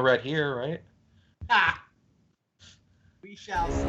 red here, right? Ah! We shall see.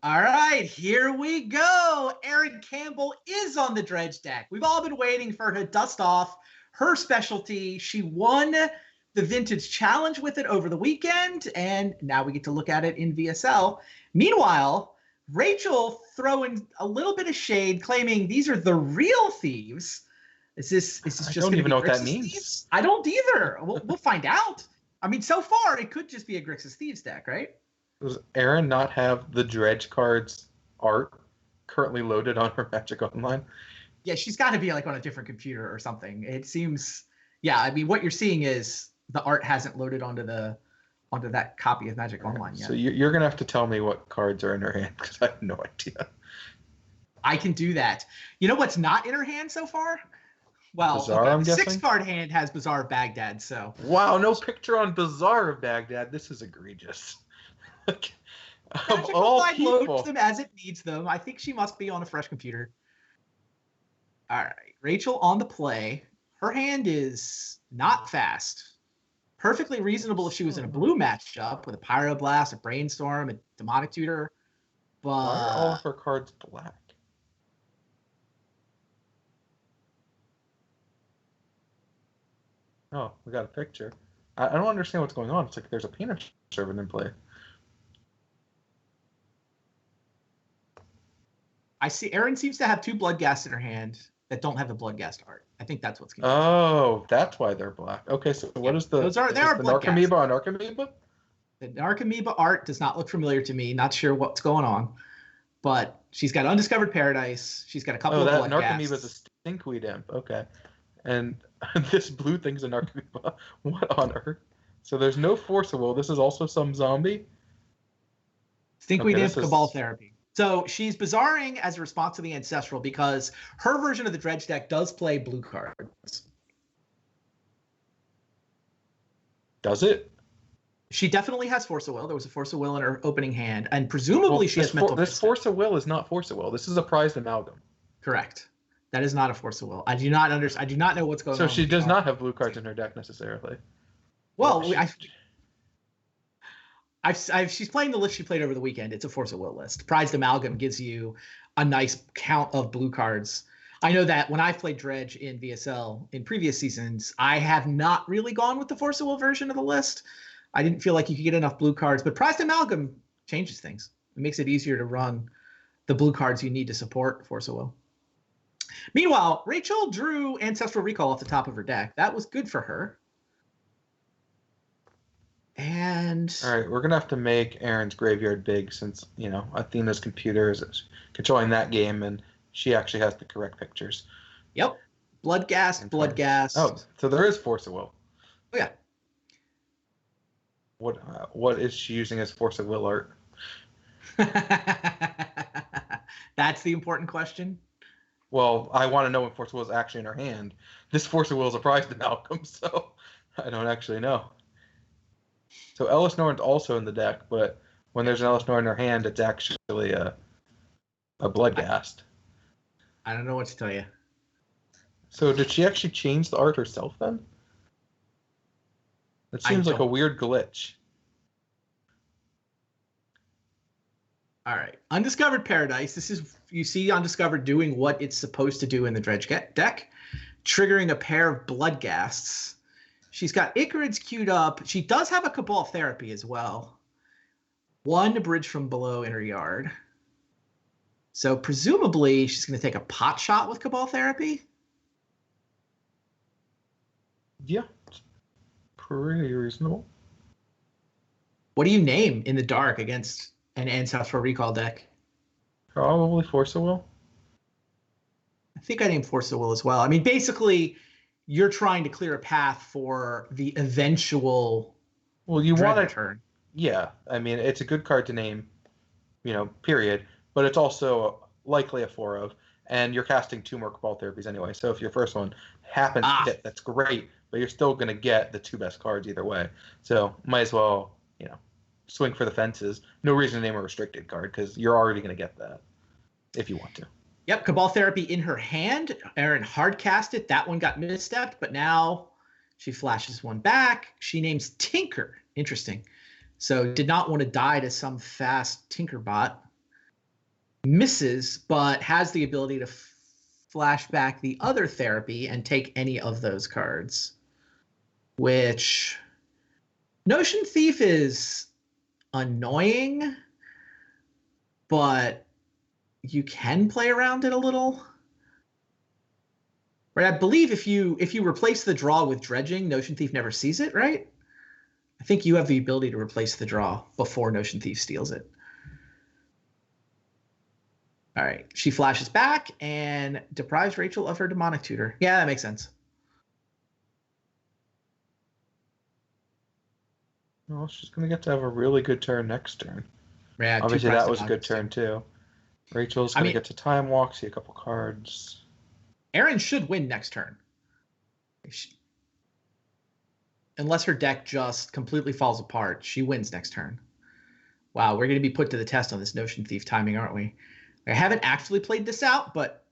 All right, here we go. Erin Campbell is on the dredge deck. We've all been waiting for her to dust off her specialty. She won the Vintage Challenge with it over the weekend, and now we get to look at it in VSL. Meanwhile, Rachel throwing a little bit of shade, claiming these are the real thieves. Is this just? I don't even know what that means. Thieves? I don't either. We'll find out. I mean, so far it could just be a Grixis Thieves deck, right? Does Erin not have the dredge cards art currently loaded on her Magic Online? Yeah, she's got to be like on a different computer or something. It seems, yeah. I mean, what you're seeing is the art hasn't loaded onto that copy of Magic Online yet. So you're gonna have to tell me what cards are in her hand because I have no idea. I can do that. You know what's not in her hand so far? Well, Bazaar, I'm guessing? 6-card hand has Bazaar of Baghdad. So wow, no picture on Bazaar of Baghdad. This is egregious. Magic Online loads them as it needs them. I think she must be on a fresh computer. All right, Rachel on the play. Her hand is not fast. Perfectly reasonable if she was in a blue matchup with a Pyroblast, a Brainstorm, a Demonic Tutor. But why are all of her cards black? Oh, we got a picture. I don't understand what's going on. It's like there's a Painter Servant in play. I see Erin seems to have 2 Bloodghast in her hand that don't have the Bloodghast art. I think that's what's going on. Oh, that's why they're black. Okay, so what is the... Those are, they are the Narcomoeba on Narcomoeba? The Narcomoeba art does not look familiar to me. Not sure what's going on. But she's got Undiscovered Paradise. She's got a couple of Bloodghasts. Narcomoeba is a Stinkweed imp. Okay. And this blue thing's a Narcomoeba. What on earth? So there's no Force of Will. This is also some zombie? Stinkweed imp, Cabal Therapy. So she's Bazaring as a response to the Ancestral because her version of the Dredge deck does play blue cards. Does it? She definitely has Force of Will. There was a Force of Will in her opening hand, and presumably she has Mental. This Force of Will is not Force of Will. This is a prized amalgam. Correct. That is not a Force of Will. I do not understand. I do not know what's going on. So she does not have blue cards in her deck necessarily. Well, she's playing the list she played over the weekend. It's a Force of Will list. Prized Amalgam gives you a nice count of blue cards. I know that when I've played Dredge in VSL in previous seasons, I have not really gone with the Force of Will version of the list. I didn't feel like you could get enough blue cards, but Prized Amalgam changes things. It makes it easier to run the blue cards you need to support Force of Will. Meanwhile, Rachel drew Ancestral Recall off the top of her deck. That was good for her. And all right, we're gonna have to make Erin's graveyard big since Athena's computer is controlling that game, and she actually has the correct pictures. Yep, Bloodghast. Oh, so there is Force of Will. Oh yeah. What is she using as Force of Will art? That's the important question. Well, I want to know when Force of Will is actually in her hand. This Force of Will is a prized amalgam, so I don't actually know. So Ellis Norton's also in the deck, but when there's an Ellis Norton in her hand, it's actually a Bloodghast. I don't know what to tell you. So did she actually change the art herself then? That seems like a weird glitch. All right. Undiscovered Paradise. This is, you see Undiscovered doing what it's supposed to do in the Dredge deck, triggering a pair of 1 bridge from below in her yard. So presumably she's going to take a pot shot with Cabal Therapy. Yeah, it's pretty reasonable. What do you name in the dark against an Ancestral Recall deck? Probably Force of Will. I think I named Force of Will as well. I mean, basically, you're trying to clear a path for the eventual Dread return. Yeah, I mean, it's a good card to name, period. But it's also likely a 4 of, and you're casting 2 more Cabal Therapies anyway. So if your first one happens to hit, that's great, but you're still going to get the 2 best cards either way. So might as well, swing for the fences. No reason to name a restricted card because you're already going to get that if you want to. Yep, Cabal Therapy in her hand. Erin hard cast it. That one got misstepped, but now she flashes 1 back. She names Tinker. Interesting. So did not want to die to some fast Tinker bot. Misses, but has the ability to flash back the other therapy and take any of those cards. Which Notion Thief is annoying, but you can play around it a little. Right? I believe if you replace the draw with Dredging, Notion Thief never sees it, right? I think you have the ability to replace the draw before Notion Thief steals it. All right. She flashes back and deprives Rachel of her Demonic Tutor. Yeah, that makes sense. Well, she's going to get to have a really good turn next turn. Yeah, obviously, that was a good turn, too. Rachel's going to get to Time Walk, see a couple cards. Erin should win next turn. Unless her deck just completely falls apart, she wins next turn. Wow, we're going to be put to the test on this Notion Thief timing, aren't we? I haven't actually played this out, but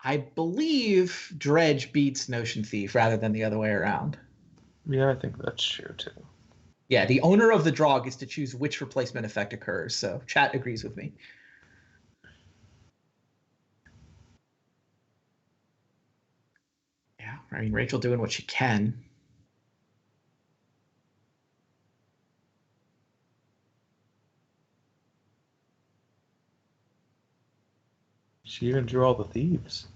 I believe Dredge beats Notion Thief rather than the other way around. Yeah, I think that's true, too. Yeah, the owner of the draw gets to choose which replacement effect occurs, so chat agrees with me. Yeah, I mean, Rachel doing what she can. She even drew all the thieves.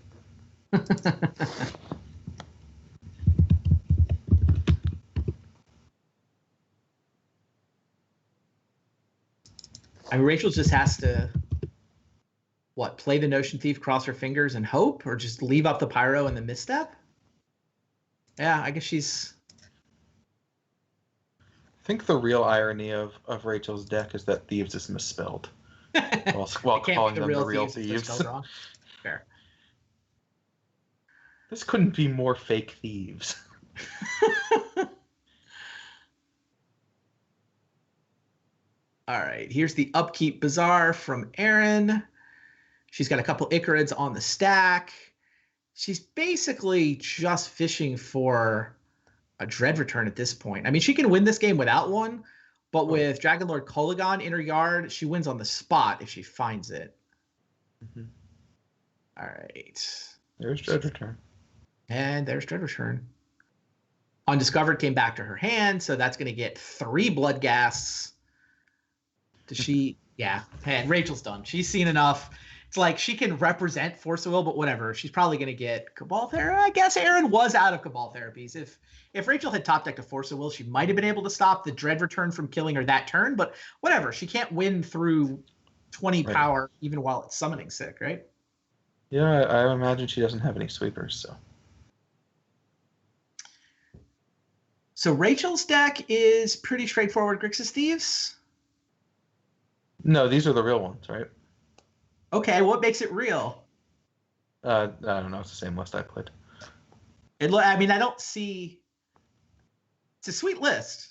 I mean, Rachel just has to, play the Notion Thief, cross her fingers, and hope? Or just leave up the Pyro and the misstep? Yeah, I guess she's... I think the real irony of Rachel's deck is that Thieves is misspelled. while calling them the real thieves. Fair. This couldn't be more fake thieves. All right, here's the Upkeep Bazaar from Erin. She's got a couple Icarids on the stack. She's basically just fishing for a Dread return at this point. I mean, she can win this game without one, but with Dragonlord Kolagon in her yard, she wins on the spot if she finds it. Mm-hmm. All right. There's Dread return. And there's Dread return. Undiscovered came back to her hand, so that's going to get 3 Bloodghasts. Does she? Yeah. And Rachel's done. She's seen enough. It's like she can represent Force of Will, but whatever. She's probably going to get Cabal Therapy. I guess Erin was out of Cabal Therapies. If Rachel had top decked a Force of Will, she might have been able to stop the Dread return from killing her that turn, but whatever. She can't win through 20 power even while it's summoning sick, right? Yeah, I imagine she doesn't have any sweepers, so. So Rachel's deck is pretty straightforward. Grixis Thieves? No, these are the real ones, right? Okay, what makes it real? I don't know. It's the same list I played. I mean, I don't see... It's a sweet list,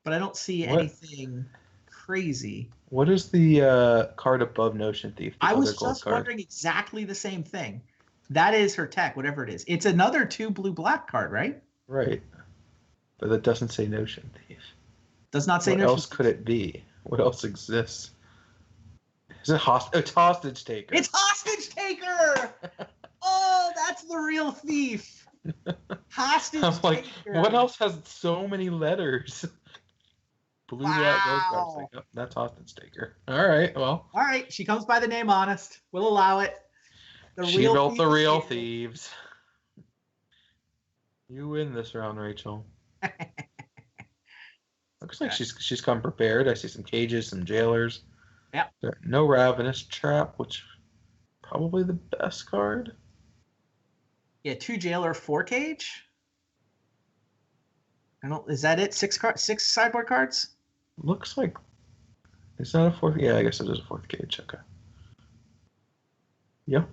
but I don't see anything crazy. What is the card above Notion Thief? I was just wondering exactly the same thing. That is her tech, whatever it is. It's another 2 blue-black card, right? Right. But that doesn't say Notion Thief. Does not say Notion Thief. What else could it be? What else exists? Is it It's Hostage Taker. It's Hostage Taker! Oh, that's the real thief. Hostage I'm like, Taker. what else has so many letters? blew out those cards. Like, oh, that's hostage taker. All right, well. All right, she comes by the name Honest. We'll allow it. She built the real thieves. You win this round, Rachel. Looks like she's come prepared. I see some cages, some jailers. Yep. No Ravenous Trap, which probably the best card. Yeah, 2 jailer, 4 cage. I don't. Is that it? 6 sideboard cards. Looks like. Is that a 4th? Yeah, I guess it is a 4th cage. Okay. Yep.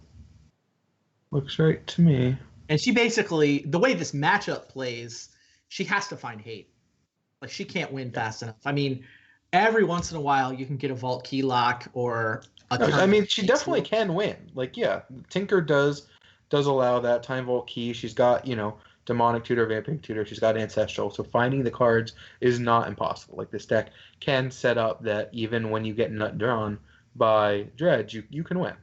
Looks right to me. And she basically, the way this matchup plays, she has to find hate. Like, she can't win fast enough. I mean, every once in a while you can get a vault key lock or a I mean, she definitely can win. Like, yeah, Tinker does allow that time vault key. She's got, Demonic Tutor, Vampiric Tutor. She's got Ancestral. So finding the cards is not impossible. Like, this deck can set up that even when you get nut drawn by Dredge, you can win.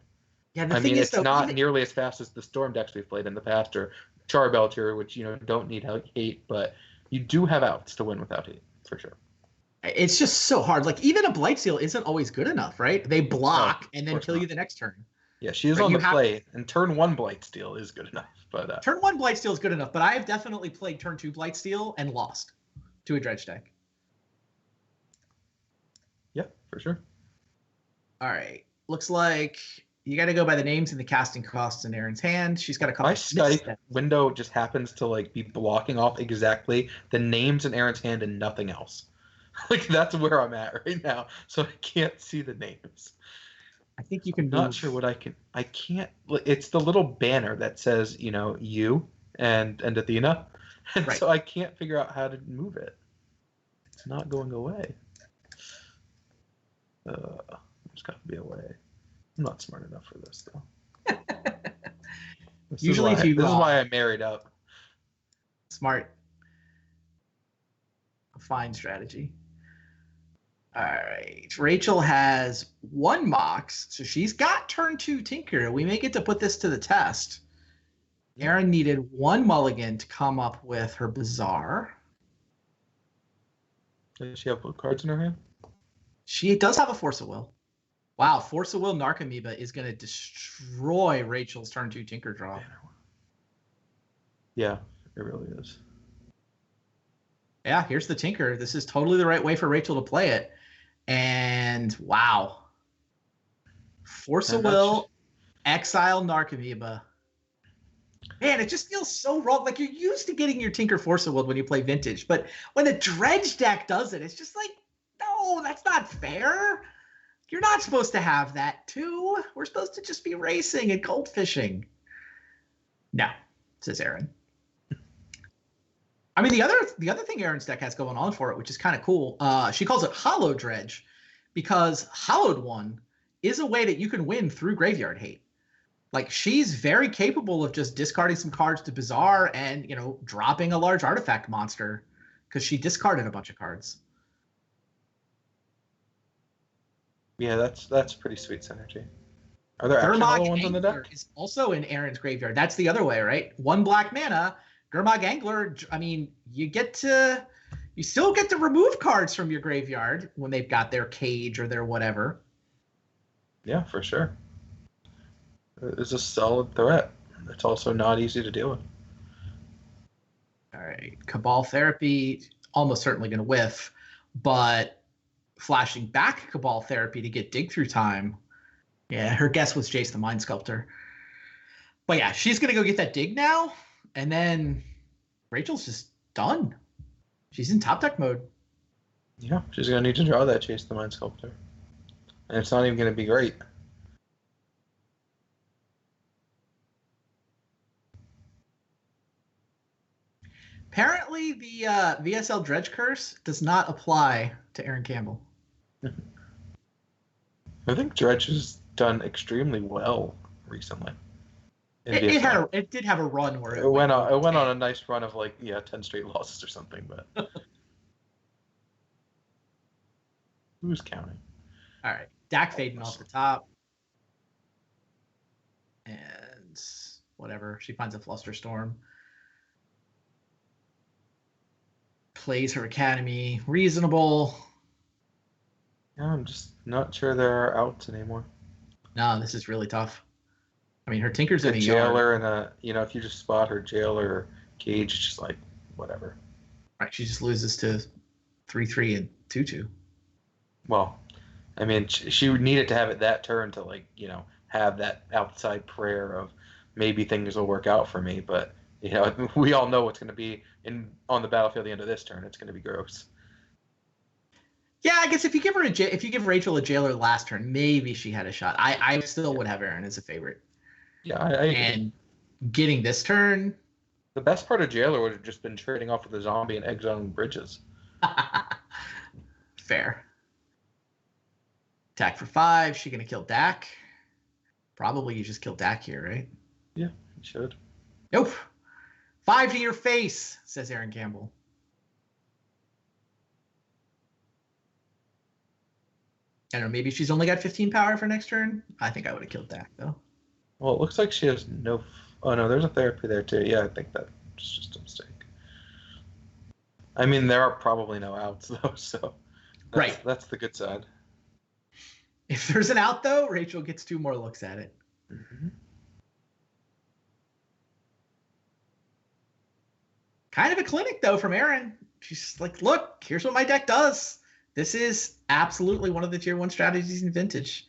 Yeah, I mean, it's not nearly as fast as the Storm decks we've played in the past, or Charbelcher, which, don't need hate, but you do have outs to win without hate, for sure. It's just so hard. Like, even a Blightsteel isn't always good enough, right? They block and then kill you the next turn. Yeah, she is on the play, and turn 1 Blightsteel is good enough. But turn 1 Blightsteel is good enough, but I have definitely played turn 2 Blightsteel and lost to a Dredge deck. Yeah, for sure. All right. Looks like you got to go by the names and the casting costs in Aaron's hand. She's got a couple. My Skype window just happens to be blocking off exactly the names in Aaron's hand and nothing else. Like, that's where I'm at right now, so I can't see the names. I think you can. Not sure what I can't. It's the little banner that says, you and Athena, and so I can't figure out how to move it. It's not going away. There's got to be a way. I'm not smart enough for this, though. This is why I married up. Smart. A fine strategy. All right. Rachel has 1 Mox, so she's got turn 2 Tinker. We may get to put this to the test. Aaron needed 1 mulligan to come up with her Bazaar. Does she have blue cards in her hand? She does have a Force of Will. Wow, Force of Will Narcomoeba is going to destroy Rachel's turn 2 Tinker draw. Yeah, it really is. Yeah, here's the Tinker. This is totally the right way for Rachel to play it. And wow. Force of Will, exile Narcomoeba. Man, it just feels so wrong. Like, you're used to getting your Tinker Force of Will when you play Vintage, but when a Dredge deck does it, it's just like, no, that's not fair. You're not supposed to have that too. We're supposed to just be racing and gold fishing. No, says Aaron. I mean, the other thing Aaron's deck has going on for it, which is kind of cool, she calls it Hollow Dredge, because Hollowed One is a way that you can win through graveyard hate. Like, she's very capable of just discarding some cards to Bazaar and, dropping a large artifact monster, because she discarded a bunch of cards. Yeah, that's pretty sweet synergy. Are there actual hollow ones on the deck? Is also in Aaron's graveyard. That's the other way, right? 1 black mana. Gurmag Angler, I mean, you still get to remove cards from your graveyard when they've got their cage or their whatever. Yeah, for sure. It's a solid threat. It's also not easy to deal with. All right. Cabal Therapy, almost certainly going to whiff, but flashing back Cabal Therapy to get dig through time. Yeah, her guess was Jace the Mind Sculptor. But yeah, she's going to go get that dig now. And then Rachel's just done. She's in top deck mode. Yeah, she's going to need to draw that Chase the Mind Sculptor. And it's not even going to be great. Apparently, the VSL Dredge Curse does not apply to Aaron Campbell. I think Dredge has done extremely well recently. It did have a run where it went on a nice run of 10 straight losses or something, but who's counting? All right, Dak fading off the top, and whatever, she finds a Flusterstorm, plays her Academy, reasonable. Yeah, I'm just not sure there are outs anymore. No, this is really tough. I mean, her Tinker's A in a yard. jailer and if you just spot her jailer or cage, it's just like whatever. Right, she just loses to 3-3 and 2-2. Well, I mean, she would need it to have it that turn to have that outside prayer of maybe things will work out for me. But we all know what's going to be on the battlefield at the end of this turn. It's going to be gross. Yeah, I guess if you give Rachel a jailer last turn, maybe she had a shot. I still would have Erin as a favorite. Yeah, I agree. And getting this turn, the best part of jailer would have just been trading off with a zombie and exiling bridges. Fair. Attack for 5. She gonna kill Dak? Probably you just kill Dak here, right? Yeah, you should. Nope. 5 to your face, says Aaron Campbell. I don't know, maybe she's only got 15 power for next turn. I think I would have killed Dak, though. Well, it looks like she has no... Oh, no, there's a therapy there, too. Yeah, I think that's just a mistake. I mean, there are probably no outs, though, so... That's the good side. If there's an out, though, Rachel gets 2 more looks at it. Mm-hmm. Kind of a clinic, though, from Erin. She's like, look, here's what my deck does. This is absolutely one of the tier 1 strategies in Vintage.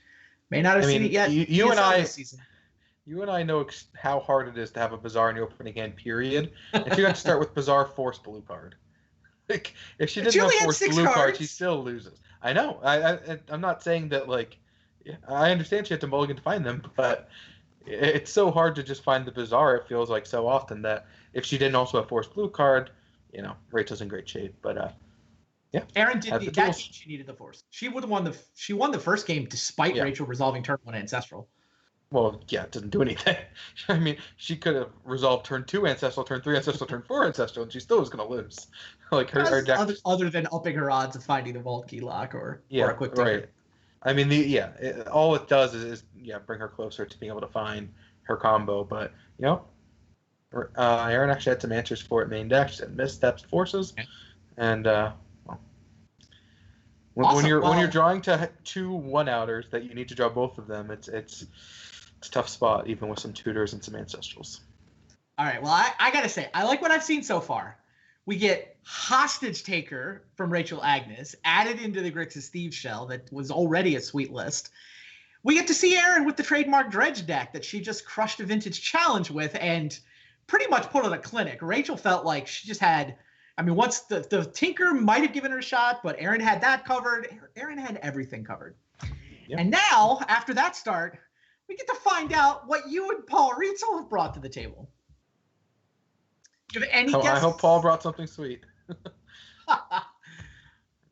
May not have seen it yet. You and I know how hard it is to have a Bazaar in your opening hand, period. And she got to start with Bazaar Force blue card. Like, if she didn't have Force blue card, she still loses. I know. I'm not saying that, I understand she had to mulligan to find them, but it's so hard to just find the Bazaar, it feels like so often, that if she didn't also have Force blue card, Rachel's in great shape. But, yeah. Erin did that game, she needed the Force. She would have won she won the first game despite Rachel resolving turn 1 Ancestral. Well, yeah, it doesn't do anything. I mean, she could have resolved turn 2 Ancestral, turn 3 Ancestral, turn 4 Ancestral, and she still was going to lose. Like her deck, other than upping her odds of finding a Vault Key lock or a quick ticket. Right. I mean, all it does is bring her closer to being able to find her combo. But Erin actually had some answers for it main deck. She had missteps, forces, and when you're drawing to 2 1-outers that you need to draw both of them, it's a tough spot, even with some tutors and some ancestrals. All right. Well, I got to say, I like what I've seen so far. We get Hostage Taker from Rachel Agnes added into the Grixis Thieves shell that was already a sweet list. We get to see Erin with the trademark Dredge deck that she just crushed a Vintage Challenge with and pretty much put on a clinic. Rachel felt like she just had... I mean, once the Tinker might have given her a shot, but Erin had that covered. Erin had everything covered. Yep. And now, after that start, we get to find out what you and Paul Rietzel have brought to the table. Do you have any guesses? I hope Paul brought something sweet.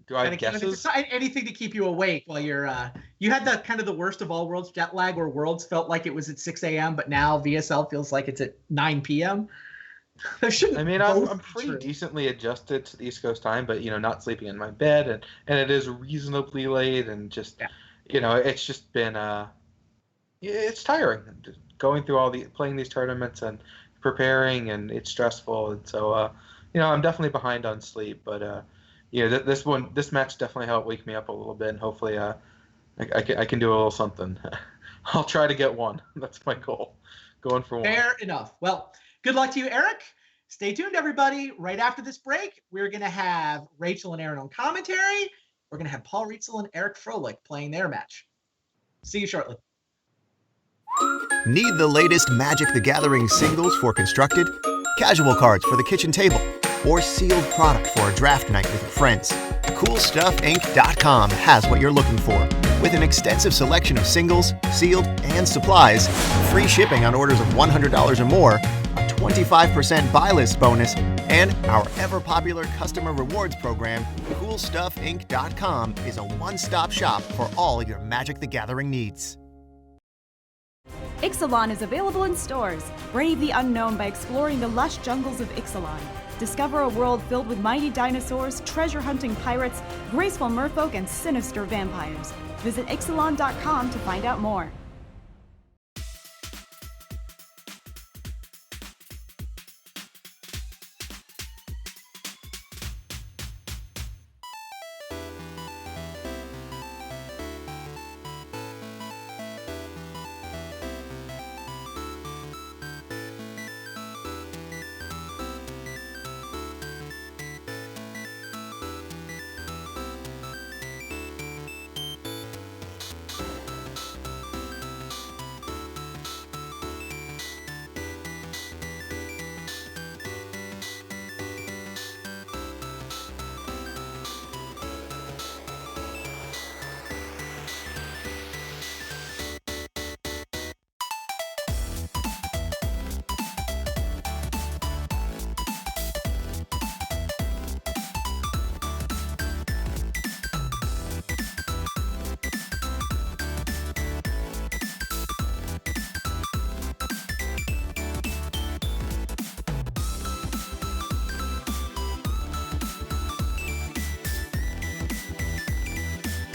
Do I have guesses? Anything to keep you awake while you're... you had the kind of the worst of all worlds jet lag where Worlds felt like it was at 6 a.m., but now VSL feels like it's at 9 p.m. I mean, I'm pretty decently adjusted to the East Coast time, but not sleeping in my bed, and it is reasonably late, and just it's just been it's tiring going through playing these tournaments and preparing, and it's stressful, and so I'm definitely behind on sleep, but this match definitely helped wake me up a little bit, and hopefully I can do a little something. I'll try to get one. That's my goal. Going for one. Fair enough. Well, good luck to you, Eric. Stay tuned, everybody. Right after this break, we're going to have Rachel and Erin on commentary. We're going to have Paul Rietzel and Eric Froelich playing their match. See you shortly. Need the latest Magic the Gathering singles for Constructed? Casual cards for the kitchen table? Or sealed product for a draft night with your friends? CoolStuffInc.com has what you're looking for. With an extensive selection of singles, sealed, and supplies, free shipping on orders of $100 or more, a 25% buy list bonus, and our ever-popular customer rewards program, CoolStuffInc.com is a one-stop shop for all your Magic the Gathering needs. Ixalan is available in stores. Brave the unknown by exploring the lush jungles of Ixalan. Discover a world filled with mighty dinosaurs, treasure-hunting pirates, graceful merfolk, and sinister vampires. Visit Ixalan.com to find out more.